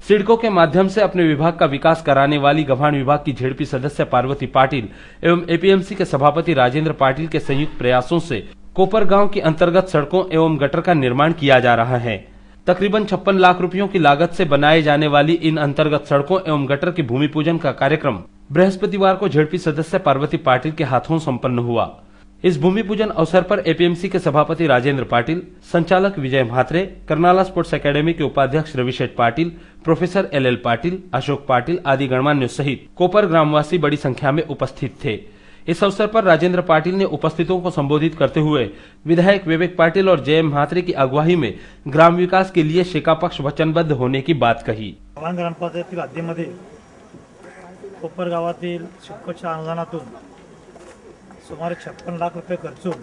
सिडको के माध्यम से अपने विभाग का विकास कराने वाली गभान विभाग की झेडपी सदस्य पार्वती पाटिल एवं एपीएमसी के सभापति राजेंद्र पाटिल के संयुक्त प्रयासों से कोपर गांव के अंतर्गत सड़कों एवं गटर का निर्माण किया जा रहा है। तकरीबन 56 लाख रुपयों की लागत से बनाए जाने वाली इन अंतर्गत सड़कों एवं गटर के भूमि पूजन का कार्यक्रम बृहस्पतिवार को झेडपी सदस्य पार्वती पाटिल के हाथों संपन्न हुआ। इस भूमि पूजन अवसर पर एपीएमसी के सभापति राजेंद्र पाटिल, संचालक विजय म्हात्रे, कर्नाला स्पोर्ट्स एकेडमी के उपाध्यक्ष रविशेठ पाटिल, प्रोफेसर एल पाटिल, अशोक पाटिल आदि गणमान्यों सहित कोपर ग्रामवासी बड़ी संख्या में उपस्थित थे। इस अवसर पर राजेंद्र पाटिल ने उपस्थितों को संबोधित करते हुए विधायक विवेक पाटिल और जय म्हात्रे की अगुवाई में ग्राम विकास के लिए शेका पक्ष वचनबद्ध होने की बात कही। ग्रामपंचायतीतील हद्दीमध्ये कोपर गावातील सिडकोच्या अनुदानातून सुमारे 56 लाख रुपये खर्चून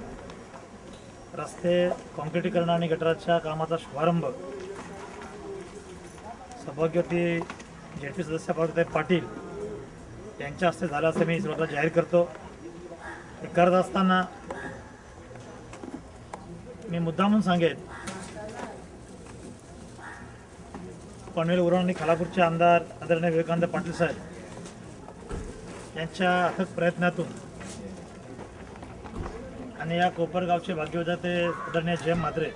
रस्ते काँक्रिटीकरण आणि गटाराच्या कामाचा शुभारंभ सभागृहातील झेडपी सदस्य पार्वती पाटील यांच्या हस्ते झाला असं मी सर्वांना जाहीर करतो। हे करत असताना मी मुद्दामून सांगेन, पनवेल उरण आणि खालापूरचे आमदार आदरणीय विवेकानंद पाटील साहेब यांच्या अथक प्रयत्नातून आणि या कोपर गावचे भाग्यविधाते आदरणीय जय म्हात्रे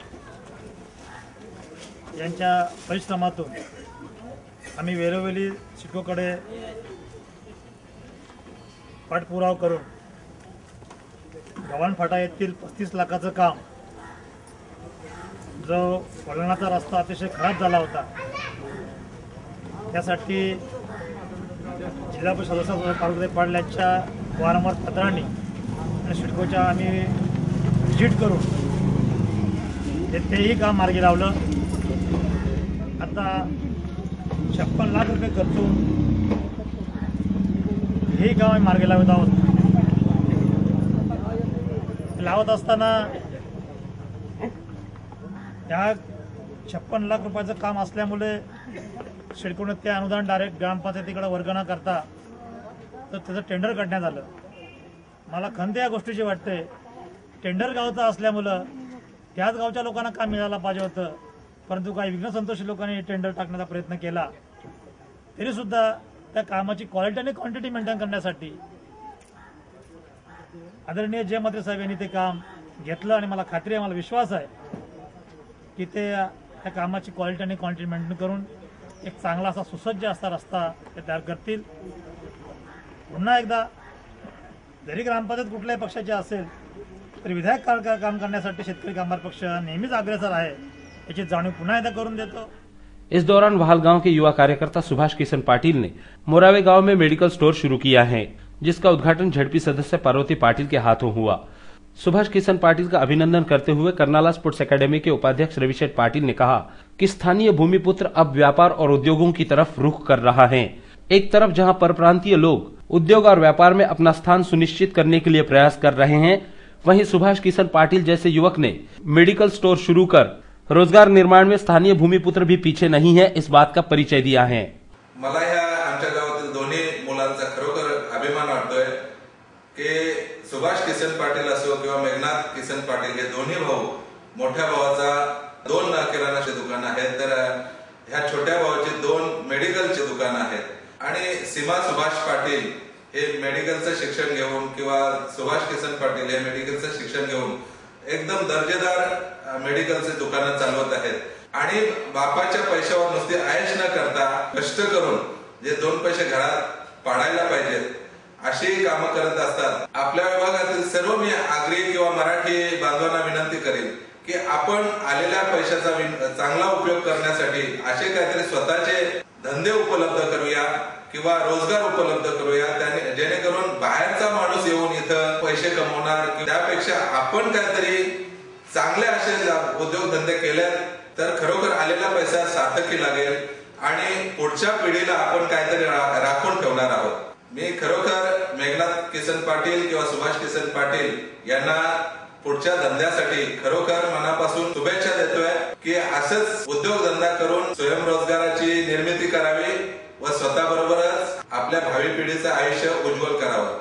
यांच्या परिश्रमातून आम्ही वेळोवेळी सिडकोकडे पाठपुरावा करून गव्हाण फाटा येथील 35 लाखाचं काम, जो वळणाचा रस्ता अतिशय खराब झाला होता, त्यासाठी जिल्हा परिषद सदस्य पार्वती पाटील यांच्या वारंवार पत्रांनी आणि सिडकोच्या आम्ही व्हिजिट करून तेही काम मार्गी लावलं। आता 56 लाख रुपये खर्चून हे काम आम्ही मार्गी लावत आहोत। लावत असताना त्या 56 लाख रुपयाचं काम असल्यामुळे सिडकोने ते अनुदान डायरेक्ट ग्रामपंचायतीकडे वर्ग न करता तर त्याचं टेंडर काढण्यात आलं। मला खंत या गोष्टीची वाटते, टेंडर गावचं असल्यामुळं त्याच गावच्या लोकांना काम मिळायला पाहिजे होतं, परंतु काही विघ्नसंतोषी लोकांनी टेंडर टाकण्याचा प्रयत्न केला। तरी सुद्धा त्या कामाची क्वालिटी आणि क्वांटिटी मेंटेन करण्यासाठी आदरणीय जय म्हात्रे साहेब यांनी ते काम घेतलं आणि मला खात्री आहे, मला विश्वास आहे की ते त्या कामाची क्वालिटी आणि क्वांटिटी मेंटेन करून एक चांगला असा सुसज्ज असा रस्ता ते तयार करतील। पुन्हा एकदा जरी ग्रामपंचायत कुठल्याही पक्षाची असेल तरी विधायक काम करण्यासाठी शेतकरी कामगार पक्ष नेहमीच अग्रेसर आहे, याची जाणीव पुन्हा एकदा करून देतो। इस दौरान वाहल गांव के युवा कार्यकर्ता सुभाष किशन पाटिल ने मोरावे गांव में मेडिकल स्टोर शुरू किया है, जिसका उद्घाटन झेडपी सदस्य पार्वती पाटिल के हाथों हुआ। सुभाष किशन पाटिल का अभिनंदन करते हुए कर्नाला स्पोर्ट्स एकेडमी के उपाध्यक्ष रविशेठ पाटिल ने कहा कि स्थानीय भूमिपुत्र अब व्यापार और उद्योगों की तरफ रुख कर रहा है। एक तरफ जहां परप्रांतीय लोग उद्योग और व्यापार में अपना स्थान सुनिश्चित करने के लिए प्रयास कर रहे हैं, वहीं सुभाष किशन पाटिल जैसे युवक ने मेडिकल स्टोर शुरू कर रोजगार निर्माण में स्थानीय भूमिपुत्र भी पीछे नहीं है, इस बात का परिचय दिया है। मला ह्या आमच्या गावातील दोन्ही मुलांचा खरोखर अभिमान वाटतोय की सुभाष किशन पाटील असो किंवा मेघनाथ किशन पाटील हे दोन्ही भाऊ, मोठ्या भावाचा 2 किराणाचे दुकान आहेत, तर ह्या छोट्या भावाचे 2 मेडिकलचे दुकान आहेत आणि सीमा सुभाष पाटील हे मेडिकलचं शिक्षण घेऊन किंवा सुभाष किशन पाटील हे मेडिकलचं शिक्षण घेऊन एकदम दर्जेदार मेडिकलचे दुकानं चालवत आहेत आणि बापाच्या पैशावर नुसते आयश न करता कष्ट करून जे 2 पैसे घरात पाडायला पाहिजेत अशी कामं करत असतात। आपल्या विभागातील सर्व मी आगरी किंवा मराठी बांधवांना विनंती करेन की आपण आलेल्या पैशाचा चांगला उपयोग करण्यासाठी असे काहीतरी स्वतःचे धंदे उपलब्ध करूया किंवा रोजगार उपलब्ध करूया, जेणेकरून बाहेरचा माणूस येऊन इथं पैसे कमवणार, त्यापेक्षा आपण काहीतरी चांगले असे उद्योगधंदे केले तर खरोखर आलेला पैसा सार्थकी लागेल आणि पुढच्या पिढीला आपण काहीतरी राखून ठेवणार आहोत। मी खरोखर मेघनाथ किशन पाटील किंवा सुभाष किशन पाटील यांना पुढच्या धंद्यासाठी खरोखर मनापासून शुभेच्छा देतोय की असंच उद्योगधंदा करून स्वयंरोजगाराची निर्मिती करावी व स्वतःबरोबरच आपल्या भावी पिढीचं आयुष्य उज्ज्वल करावं।